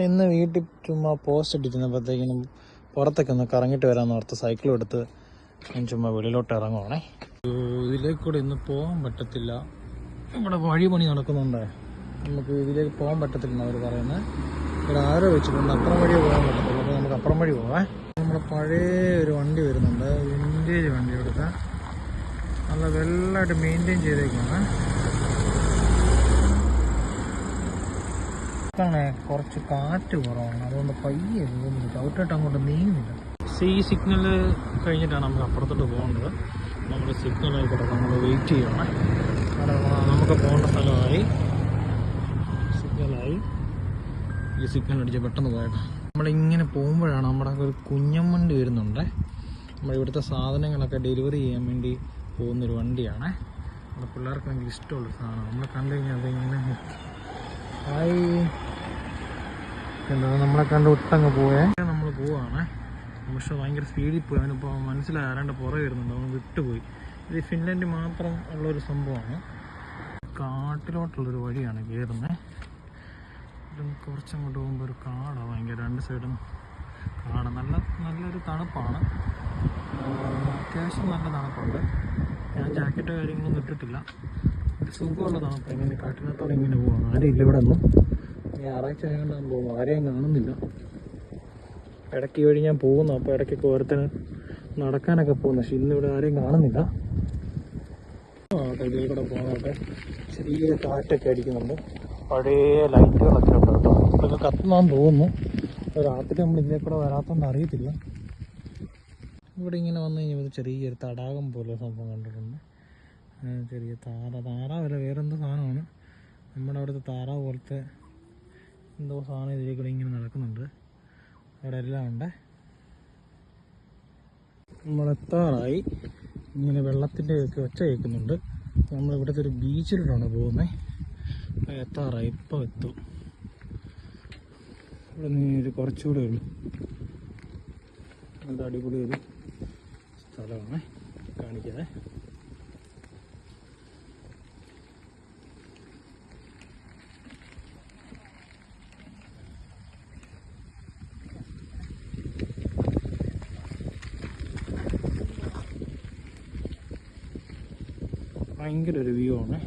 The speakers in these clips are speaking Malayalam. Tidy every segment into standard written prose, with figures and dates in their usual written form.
ഇന്ന് വീട്ടിൽ ചുമ്മാ പോസ്റ്റ് ഇട്ടിരുന്നപ്പോഴത്തേക്കിനും പുറത്തൊക്കെ ഒന്ന് കറങ്ങിയിട്ട് വരാമെന്ന് ഓർത്ത് സൈക്കിളും എടുത്ത് ഞാൻ ചുമ്മാ വെളിയിലോട്ട് ഇറങ്ങുവാണേ. ഇതിലേക്കൂടെ ഇന്ന് പോകാൻ പറ്റത്തില്ല, ഇവിടെ വഴിപണി നടക്കുന്നുണ്ട്, നമുക്ക് ഇതിലേക്ക് പോകാൻ പറ്റത്തില്ലെന്ന് അവർ പറയുന്നത്. ഇവിടെ ആരോ വെച്ചിട്ടുണ്ട് അപ്പുറം വഴിയേ പോകാൻ പറ്റത്തുള്ളൂ. അപ്പോൾ നമുക്ക് അപ്പുറം വഴി പോവാം. നമ്മുടെ പഴയ ഒരു വണ്ടി വരുന്നുണ്ട്, വിൻറ്റേജ് വണ്ടി. ഇവിടുത്തെ നല്ല വെള്ളമായിട്ട് മെയിൻറ്റെയിൻ ചെയ്തേക്കാണ്. കുറച്ച് കാറ്റ് കുറവാണ്, അതുകൊണ്ട് പയ്യെ പോകുന്നില്ല, ചവിട്ടിട്ട് അങ്ങോട്ട് നീങ്ങുന്നില്ല. ഈ സിഗ്നൽ കഴിഞ്ഞിട്ടാണ് നമുക്ക് അപ്പുറത്തോട്ട് പോകേണ്ടത്. നമ്മൾ സിഗ്നൽ കിടക്കാം, നമ്മൾ വെയിറ്റ് ചെയ്യണം. നമുക്ക് പോകേണ്ട സ്ഥലമായി, സിഗ്നലായി. ഈ സിഗ്നൽ അടിച്ച് പെട്ടെന്ന് പോയേക്കാം. നമ്മളിങ്ങനെ പോകുമ്പോഴാണ് നമ്മുടെ ഒരു കുഞ്ഞൻ വണ്ടി വരുന്നുണ്ട്. നമ്മളിവിടുത്തെ സാധനങ്ങളൊക്കെ ഡെലിവറി ചെയ്യാൻ വേണ്ടി പോകുന്നൊരു വണ്ടിയാണ്. നമ്മുടെ പിള്ളേർക്ക് ഭയങ്കര ഇഷ്ടമുള്ള സാധനം. നമ്മൾ കണ്ടു കഴിഞ്ഞാൽ അതിങ്ങനെ എന്താ നമ്മളെ കണ്ട് വിട്ടങ്ങ് പോയേ. നമ്മൾ പോവാണ്, പക്ഷെ ഭയങ്കര സ്പീഡിൽ പോയി. അവനിപ്പോൾ മനസ്സിലായി ആരാണ്ട് പുറകെ വരുന്നുണ്ട്, അവൻ വിട്ടുപോയി. ഇത് ഫിൻലൻഡ് മാത്രം ഉള്ളൊരു സംഭവമാണ്. കാട്ടിലോട്ടുള്ളൊരു വഴിയാണ് കയറുന്നത്. കുറച്ചങ്ങോട്ട് പോകുമ്പോൾ ഒരു കാടാണ്, ഭയങ്കര രണ്ട് സൈഡും കാട്. നല്ലൊരു തണുപ്പാണ്, അത്യാവശ്യം നല്ല തണുപ്പുണ്ട്. ഞാൻ ജാക്കറ്റോ കാര്യങ്ങളൊന്നും ഇട്ടിട്ടില്ല, ഒരു സുഖമുള്ള തണുപ്പ്. ഇങ്ങനെ കാട്ടിനകത്തോടെ ഇങ്ങനെ പോവാണ്. ആരും ഇല്ല ഇവിടെ ഒന്നും. ഞായറാഴ്ച ആയതുകൊണ്ടാണ് പോകുന്നത്, ആരെയും കാണുന്നില്ല. ഇടയ്ക്ക് വഴി ഞാൻ പോകുന്നു, അപ്പോൾ ഇടയ്ക്കൊക്കെ ഓരോരുത്തർ നടക്കാനൊക്കെ പോകുന്നു, പക്ഷെ ഇന്നിവിടെ ആരെയും കാണുന്നില്ല. ഇതിൽ കൂടെ പോകാനൊക്കെ ചെറിയ കാറ്റൊക്കെ അടിക്കുന്നുണ്ട്. പഴയ ലൈറ്റുകളൊക്കെ ഉണ്ട് കേട്ടോ, ഇതൊക്കെ കത്തുന്നാന്ന് തോന്നുന്നു. രാത്രി നമ്മൾ ഇതിലെ കൂടെ വരാത്തതുകൊണ്ട് അറിയത്തില്ല. ഇവിടെ ഇങ്ങനെ വന്നു കഴിഞ്ഞാൽ ചെറിയൊരു തടാകം പോലെ സംഭവം കണ്ടിട്ടുണ്ട്. ചെറിയ താറാവല്ല, വേറെന്തോ സാധനമാണ്. നമ്മുടെ അവിടുത്തെ താറാവ് പോലത്തെ എന്തോ സാധനം ഇതിലേ കൂടെ ഇങ്ങനെ നടക്കുന്നുണ്ട്. അവിടെ എല്ലാം ഉണ്ട്. നമ്മളെത്താറായി. ഇങ്ങനെ വെള്ളത്തിൻ്റെ ഒക്കെ ഒച്ച കേൾക്കുന്നുണ്ട്. നമ്മളിവിടുത്തെ ഒരു ബീച്ചിലോട്ടാണ് പോകുന്നത്. എത്താറായി, ഇപ്പോൾ എത്തും. ഇവിടെ നിന്ന് കുറച്ചുകൂടെ ഉള്ളു. നല്ല അടിപൊളി ഒരു സ്ഥലമാണ്, കാണിക്കാതെ. ഭയങ്കര ഒരു വ്യൂ ആണ്.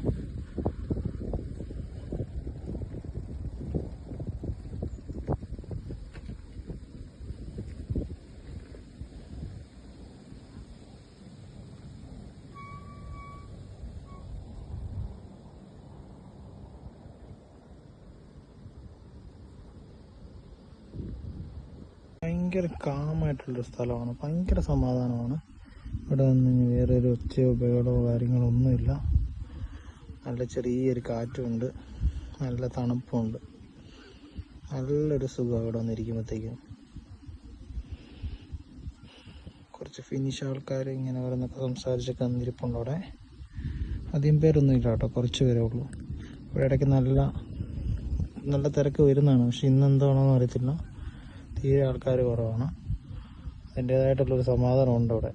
ഭയങ്കര കാമായിട്ടുള്ളൊരു സ്ഥലമാണ്, ഭയങ്കര സമാധാനമാണ്. ഇവിടെ നിന്ന് വേറെ ഒരു ഒച്ചയോ ബഹളോ കാര്യങ്ങളോ ഒന്നുമില്ല. നല്ല ചെറിയൊരു കാറ്റുമുണ്ട്, നല്ല തണുപ്പുണ്ട്, നല്ലൊരു സുഖം ഇവിടെ വന്നിരിക്കുമ്പോഴത്തേക്കും. കുറച്ച് ഫിനിഷ് ആൾക്കാർ ഇങ്ങനെ വരുന്നൊക്കെ സംസാരിച്ചൊക്കെ വന്നിരിപ്പുണ്ട്. അവിടെ അധികം പേരൊന്നും ഇല്ല കേട്ടോ, കുറച്ച് പേരേ ഉള്ളൂ. ഇവിടെ ഇടയ്ക്ക് നല്ല തിരക്ക് വരുന്നതാണ്, പക്ഷെ ഇന്നെന്താണെന്ന് അറിയത്തില്ല, തീരെ ആൾക്കാർ കുറവാണ്. അതിൻ്റേതായിട്ടുള്ളൊരു സമാധാനം ഉണ്ട് ഇവിടെ.